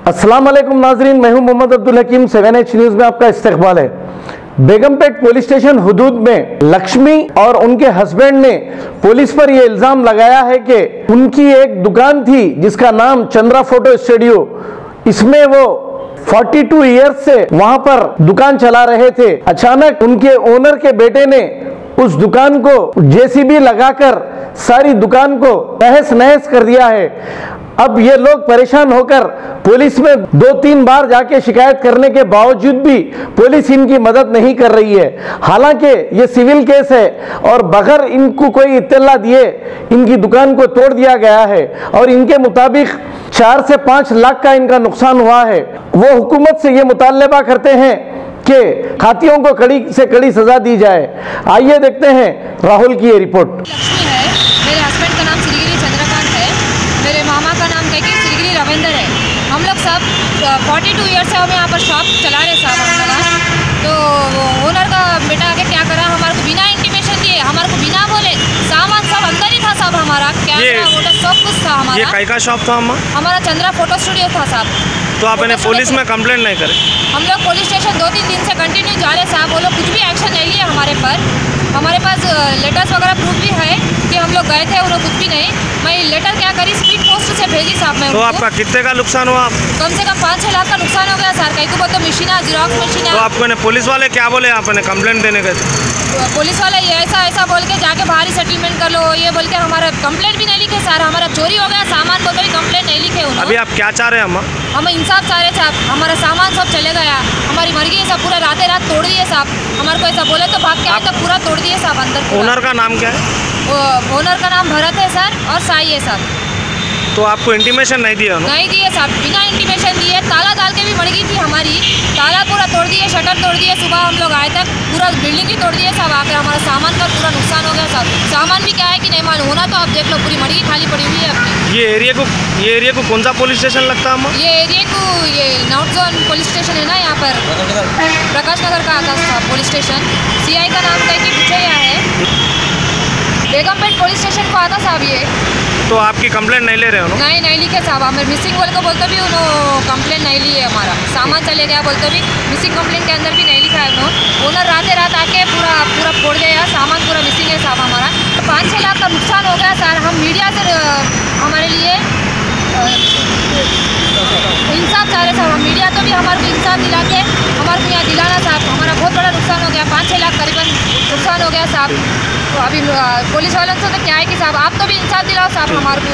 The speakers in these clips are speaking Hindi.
अस्सलाम वालेकुम नाजरीन, मैं हूं मोहम्मद अब्दुल हकीम। 7H न्यूज में आपका इस्तकबाल है। बेगमपेट पुलिस स्टेशन हुदूद में लक्ष्मी और उनके हस्बैंड ने पुलिस पर यह इल्जाम लगाया है कि उनकी एक दुकान थी जिसका नाम चंद्रा फोटो स्टूडियो, इसमें वो 42 ईयर्स से वहां पर दुकान चला रहे थे। अचानक उनके ओनर के बेटे ने उस दुकान को जेसीबी लगाकर सारी दुकान को तहस नहस कर दिया है। अब ये लोग परेशान होकर पुलिस में 2-3 बार जाके शिकायत करने के बावजूद भी पुलिस इनकी मदद नहीं कर रही है। हालांकि ये सिविल केस है और बगैर इनको कोई इत्तला दिए इनकी दुकान को तोड़ दिया गया है और इनके मुताबिक 4 से 5 लाख का इनका नुकसान हुआ है। वो हुकूमत से ये मुतालबा करते हैं कि खातियों को कड़ी से कड़ी सजा दी जाए। आइए देखते हैं राहुल की ये रिपोर्ट। लक्ष्मी है, मेरे हस्बैंड का नाम श्रीगिरी चंद्रकांत है, मेरे मामा का नाम कहके श्रीगिरी रविंदर है। हम लोग सब 42 ईयर्स से हम यहाँ पर शॉप चला रहे साहब हमारा। तो ओनर का बेटा आके क्या करा, हमारे को बिना इंटीमेशन दिए, हमारे को बिना बोले, सामान सब अंदर ही था साहब, हमारा कैमरा वोटर सब कुछ था हमारा। ये काय का शॉप था हमारा चंद्रा फोटो स्टूडियो था साहब। तो आपने पुलिस में कंप्लेंट नहीं करे? हम लोग पुलिस स्टेशन 2-3 दिन से कंटिन्यू जा रहे साहब, वो लोग कुछ भी एक्शन नहीं लिया हमारे पर। हमारे पास लेटर्स वगैरह प्रूफ भी है कि हम लोग गए थे, उन्होंने कुछ भी नहीं। मैं लेटर क्या करी, स्पीड पोस्ट से भेजी साहब मैं। तो आपका कितने का नुकसान हुआ? कम से कम 5-6 लाख का नुकसान हो गया सर। कहीं को बोल तो मशीन है, जीरोक्स मशीन है। तो आपको ने पुलिस वाले क्या बोले आपने कंप्लेंट देने गए? पुलिस वाले ये ऐसा बोल के जाके बाहर ही सेटलमेंट कर लो, ये बोल के हमारा कंप्लेंट भी नहीं लिखे सर। हमारा चोरी हो गया सामान को, भी कंप्लेंट नहीं लिखे उन्होंने। अभी आप क्या चाह रहे हैं? हम इंसाफ चाह रहे साहब। हमारा सामान सब चले गया, हमारी मर्गी सब पूरा रात तोड़ दिए साहब। हमारे को ऐसा बोले तो भाग के आए तो पूरा तोड़ दिए साहब अंदर। ओनर का नाम क्या है? ओनर का नाम भरत है सर और साई है साहब। तो आपको इंटीमेशन नहीं दिया? नहीं दिए साहब, बिना इंटीमेशन दिए। ताला डाल के भी मर्गी थी हमारी, ताला पूरा तोड़ दिए, शटर तोड़ दिए। सुबह हम लोग आए तक पूरा बिल्डिंग ही तोड़ दिए साहब। आकर हमारा सामान का पूरा नुकसान हो गया साहब। सामान भी क्या है कि नहीं मालूम, होना तो आप देख लो, पूरी मर्गी खाली पड़ी हुई है अपनी। ये एरिया को कौन सा पुलिस स्टेशन लगता है? ये एरिया को ये नॉर्थ जोन पुलिस स्टेशन है ना, यहाँ पर प्रकाश नगर का आता था पुलिस स्टेशन। CI का नाम कहीं पीछे यहाँ है, बेगमपेट पुलिस स्टेशन को आता साहब ये। तो आपकी कंप्लेंट नहीं ले रहे हो? नहीं लिखे साहब। हमें मिसिंग बोल को बोलते भी उन्होंने कंप्लेंट नहीं ली है। हमारा सामान चले गया बोलते भी मिसिंग कंप्लेंट के अंदर भी नहीं लिखा है उन्होंने। ओनर रात आके पूरा फोड़ गया, सामान पूरा मिसिंग है साहब हमारा। 5-6 लाख का नुकसान हो गया सर। हम मीडिया से हमारे लिए इंसाफ चाह रहे साहब। हम मीडिया तो भी हमारे को इंसाफ दिला के हमारे को यहाँ दिलाना साहब। हमारा बहुत बड़ा नुकसान हो गया, 5-6 लाख करीबन नुकसान हो गया साहब। तो अभी पुलिस वालों से तो क्या है कि साहब आप तो भी इंसाफ दिलाओ साहब हमारे को।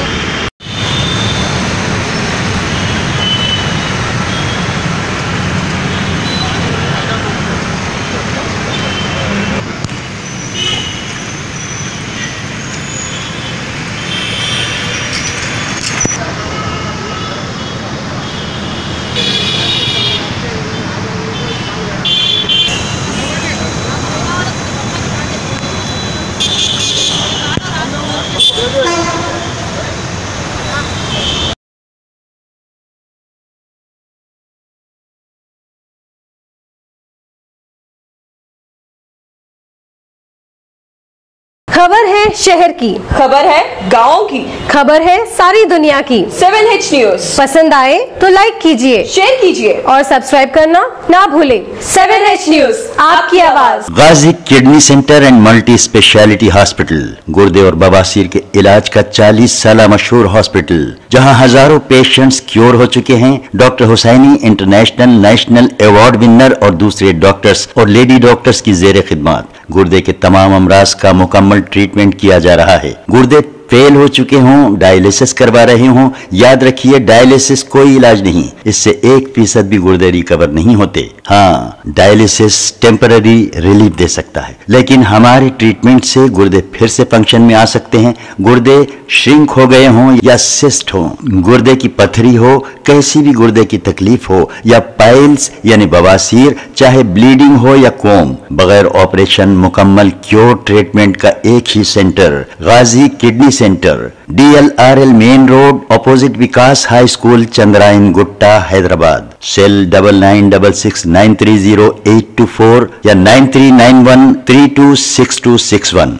खबर है शहर की, खबर है गाँव की, खबर है सारी दुनिया की। 7H न्यूज पसंद आए तो लाइक कीजिए, शेयर कीजिए और सब्सक्राइब करना ना भूले। 7H न्यूज, आपकी आवाज। Ghazi kidney centre and multi speciality hospital, गुर्दे और बवासीर के इलाज का 40 साल मशहूर हॉस्पिटल, जहां हजारों पेशेंट्स क्योर हो चुके हैं। Doctor Husaini international national award winner और दूसरे डॉक्टर्स और लेडी डॉक्टर्स की जेर खिदमत गुर्दे के तमाम अमराज का मुकम्मल ट्रीटमेंट किया जा रहा है। गुर्दे फेल हो चुके हों, डायलिसिस करवा रहे हों, याद रखिए डायलिसिस कोई इलाज नहीं, इससे 1% भी गुर्दे रिकवर नहीं होते। हाँ, डायलिसिस टेम्पररी रिलीफ दे सकता है, लेकिन हमारे ट्रीटमेंट से गुर्दे फिर से फंक्शन में आ सकते हैं। गुर्दे श्रिंक हो गए हों या सिस्ट हो, गुर्दे की पथरी हो, कैसी भी गुर्दे की तकलीफ हो, या पाइल्स यानी बवासीर, चाहे ब्लीडिंग हो या कोम, बगैर ऑपरेशन मुकम्मल क्योर ट्रीटमेंट का एक ही centre, Ghazi kidney centre, DLRL main road, opposite Vikas high school, Chandrayangutta, Hyderabad. Cell 9966930824 या 9391326261।